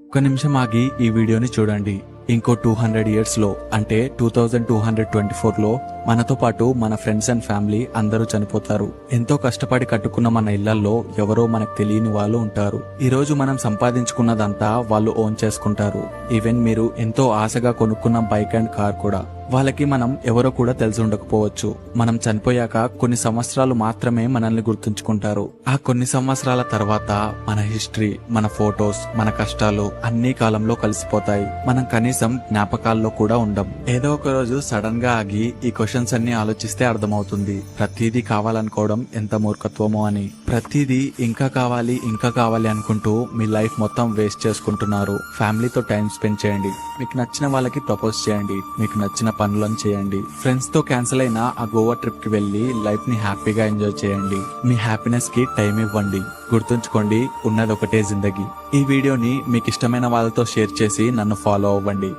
ఒక నిమిషం ఆగి ఈ వీడియోని చూడండి. ఇంకో 200 ఇయర్స్ లో అంటే 2224 లో మనతో పాటు మన ఫ్రెండ్స్ అండ్ ఫ్యామిలీ అందరూ చనిపోతారు. ఎంతో కష్టపడి కట్టుకున్న మన ఇళ్లలో ఎవరో మనకు తెలియని వాళ్ళు ఉంటారు. ఈ రోజు మనం సంపాదించుకున్నదంతా వాళ్ళు ఓన్ చేసుకుంటారు. ఈవెన్ మీరు ఎంతో ఆశగా కొనుక్కున్న బైక్ అండ్ కార్ కూడా. వాళ్ళకి మనం ఎవరో కూడా తెలిసి ఉండకపోవచ్చు. మనం చనిపోయాక కొన్ని సంవత్సరాలు మాత్రమే మనల్ని గుర్తుంచుకుంటారు. ఆ కొన్ని సంవత్సరాల తర్వాత మన హిస్టరీ, మన ఫోటోస్, మన కష్టాలు అన్ని కాలంలో కలిసిపోతాయి. మనం కనీసం జ్ఞాపకాల్లో కూడా ఉండం. ఏదో ఒక రోజు సడన్ గా ఆగి ఈ క్వశ్చన్స్ అన్ని ఆలోచిస్తే అర్థమవుతుంది ప్రతిదీ కావాలనుకోవడం ఎంత మూర్ఖత్వమో అని. ప్రతిదీ ఇంకా కావాలి అనుకుంటూ మీ లైఫ్ మొత్తం వేస్ట్ చేసుకుంటున్నారు. ఫ్యామిలీతో టైం స్పెండ్ చేయండి. మీకు నచ్చిన వాళ్ళకి ప్రపోజ్ చేయండి. మీకు నచ్చిన పనులను చేయండి. ఫ్రెండ్స్ తో క్యాన్సిల్ అయిన ఆ గోవా ట్రిప్ కి వెళ్లి లైఫ్ ని హ్యాపీగా ఎంజాయ్ చేయండి. మీ హ్యాపీనెస్ కి టైం ఇవ్వండి. గుర్తుంచుకోండి, ఉన్నది ఒకటే జిందగీ. ఈ వీడియోని మీకు ఇష్టమైన వాళ్ళతో షేర్ చేసి నన్ను ఫాలో అవ్వండి.